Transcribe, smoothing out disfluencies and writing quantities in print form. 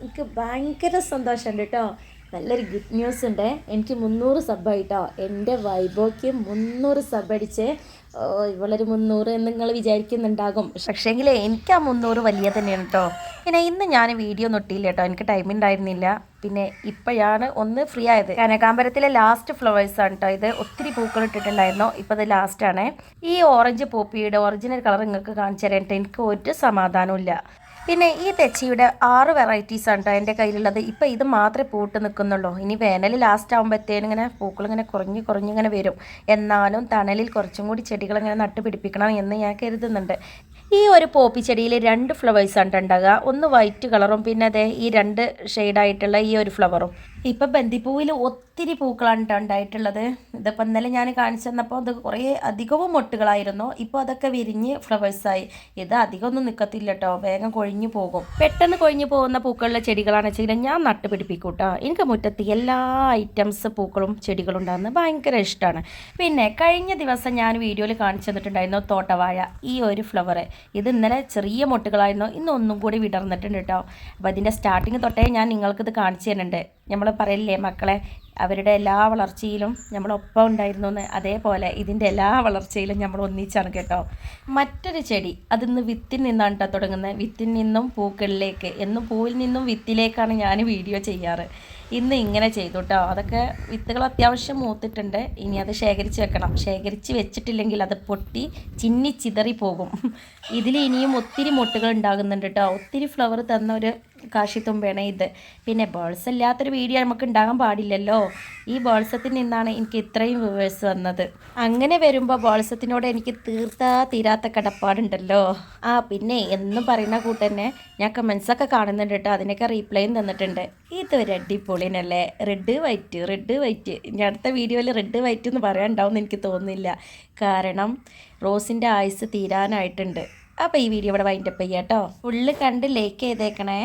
എനിക്ക് ഭയങ്കര സന്തോഷമുണ്ട് കേട്ടോ. നല്ലൊരു ഗുഡ് ന്യൂസ് ഉണ്ട്. എനിക്ക് 300 സബ്ബായിട്ടോ. എൻ്റെ വൈബോയ്ക്ക് 300 സബ് അടിച്ച്. ഇവളൊരു 300 എന്ന് നിങ്ങൾ വിചാരിക്കുന്നുണ്ടാകും. പക്ഷേങ്കിൽ എനിക്ക് ആ 300 വലിയ തന്നെയാണ് കേട്ടോ. പിന്നെ ഇന്ന് ഞാൻ വീഡിയോ നൊട്ടിയില്ല കേട്ടോ, എനിക്ക് ടൈം ഉണ്ടായിരുന്നില്ല. പിന്നെ ഇപ്പോഴാണ് ഒന്ന് ഫ്രീ ആയത്. കനകാമ്പരത്തിലെ ലാസ്റ്റ് ഫ്ലവേഴ്സാണ് കേട്ടോ ഇത്. ഒത്തിരി പൂക്കൾ ഇട്ടിട്ടുണ്ടായിരുന്നു, ഇപ്പോൾ അത് ലാസ്റ്റാണ്. ഈ ഓറഞ്ച് പോപ്പിയുടെ ഒറിജിനൽ കളർ നിങ്ങൾക്ക് കാണിച്ചു തരാൻ എനിക്ക് ഒരു സമാധാനവും ഇല്ല. പിന്നെ ഈ തെച്ചിയുടെ 6 വെറൈറ്റീസാണ് കേട്ടോ എൻ്റെ കയ്യിലുള്ളത്. ഇപ്പോൾ ഇത് മാത്രമേ പൂട്ട് നിൽക്കുന്നുള്ളൂ. ഇനി വേനൽ ലാസ്റ്റ് ആകുമ്പോഴത്തേനും ഇങ്ങനെ പൂക്കളിങ്ങനെ കുറഞ്ഞിങ്ങനെ വരും. എന്നാലും തണലിൽ കുറച്ചും കൂടി ചെടികളിങ്ങനെ നട്ട് പിടിപ്പിക്കണം എന്ന് ഞാൻ കരുതുന്നുണ്ട്. ഈ ഒരു പോപ്പി ചെടിയിൽ 2 ഫ്ലവേഴ്സാണ് ഉണ്ടാകുക. ഒന്ന് വൈറ്റ് കളറും പിന്നെ അതെ ഈ 2 ഷെയ്ഡായിട്ടുള്ള ഈ ഒരു ഫ്ലവറും. ഇപ്പം ബന്ദിപ്പൂവിൽ ഒത്തിരി പൂക്കളാണ് കേട്ടോ ഉണ്ടായിട്ടുള്ളത്. ഇതിപ്പോൾ ഇന്നലെ ഞാൻ കാണിച്ചു തന്നപ്പോൾ അത് കുറേ അധികവും മൊട്ടുകളായിരുന്നു. ഇപ്പോൾ അതൊക്കെ വിരിഞ്ഞ് ഫ്ലവേഴ്സായി. ഇത് അധികമൊന്നും നിൽക്കത്തില്ല കേട്ടോ, വേഗം കൊഴിഞ്ഞു പോകും. പെട്ടെന്ന് കൊഴിഞ്ഞു പോകുന്ന പൂക്കളുടെ ചെടികളാണെന്ന് വെച്ചാൽ ഞാൻ നട്ടുപിടിപ്പിക്കും കേട്ടോ. എനിക്ക് മുറ്റത്ത് എല്ലാ ഐറ്റംസ് പൂക്കളും ചെടികളും ഉണ്ടാകുന്നത് ഭയങ്കര ഇഷ്ടമാണ്. പിന്നെ കഴിഞ്ഞ ദിവസം ഞാൻ വീഡിയോയിൽ കാണിച്ചു തന്നിട്ടുണ്ടായിരുന്നു തോട്ടവാഴ, ഈ ഒരു ഫ്ലവർ. ഇത് ഇന്നലെ ചെറിയ മൊട്ടുകളായിരുന്നു, ഇന്ന് ഒന്നും കൂടി വിടർന്നിട്ടുണ്ട് കേട്ടോ. അപ്പോൾ ഇതിൻ്റെ സ്റ്റാർട്ടിങ് തൊട്ടേ ഞാൻ നിങ്ങൾക്കിത് കാണിച്ചു തരുന്നുണ്ട്. നമ്മൾ പറയില്ലേ മക്കളെ, അവരുടെ എല്ലാ വളർച്ചയിലും നമ്മളൊപ്പം ഉണ്ടായിരുന്നു എന്ന്, അതേപോലെ ഇതിൻ്റെ എല്ലാ വളർച്ചയിലും നമ്മൾ ഒന്നിച്ചാണ് കേട്ടോ. മറ്റൊരു ചെടി അതിന്ന് വിത്തിൽ നിന്നാണ് കേട്ടോ തുടങ്ങുന്നത്. വിത്തിൽ നിന്നും പൂക്കളിലേക്ക്, എന്നും പൂവിൽ നിന്നും വിത്തിലേക്കാണ് ഞാൻ വീഡിയോ ചെയ്യാറ്. ഇന്ന് ഇങ്ങനെ ചെയ്തു കേട്ടോ. അതൊക്കെ വിത്തുകൾ അത്യാവശ്യം മൂത്തിട്ടുണ്ട്. ഇനി അത് ശേഖരിച്ച് വെക്കണം. ശേഖരിച്ച് വെച്ചിട്ടില്ലെങ്കിൽ അത് പൊട്ടി ചിന്നി പോകും. ഇതിൽ ഇനിയും ഒത്തിരി മൊട്ടുകൾ ഉണ്ടാകുന്നുണ്ട് കേട്ടോ. ഒത്തിരി ഫ്ലവർ തന്ന ഒരു കാശിത്തുമ്പയാണ് ഇത്. പിന്നെ ബേൾസ് ഇല്ലാത്തൊരു വീഡിയോ നമുക്ക് ഉണ്ടാകാൻ പാടില്ലല്ലോ. ഈ ബോൾസത്തിൽ നിന്നാണ് എനിക്ക് ഇത്രയും വ്യൂവേഴ്സ് വന്നത്. അങ്ങനെ വരുമ്പോൾ ബോൾസത്തിനോട് എനിക്ക് തീരാത്ത കടപ്പാടുണ്ടല്ലോ. പിന്നെ എന്നും പറയുന്ന കൂട്ടന്നെ ഞാൻ കമൻസൊക്കെ കാണുന്നുണ്ട് കേട്ടോ. അതിനൊക്കെ റീപ്ലൈയും തന്നിട്ടുണ്ട്. ഇതൊരു അടിപൊളിനല്ലേ, റെഡ് വൈറ്റ്. ഇനി അടുത്ത വീഡിയോയിൽ റെഡ് വൈറ്റ് എന്ന് പറയാനുണ്ടാവുമെന്ന് എനിക്ക് തോന്നുന്നില്ല. കാരണം റോസിൻ്റെ ആയുസ് തീരാനായിട്ടുണ്ട്. അപ്പോൾ ഈ വീഡിയോ ഇവിടെ വൈൻഡപ്പ് ചെയ്യാം കേട്ടോ. ഫുള്ള് കണ്ട് ലൈക്ക് ചെയ്തേക്കണേ.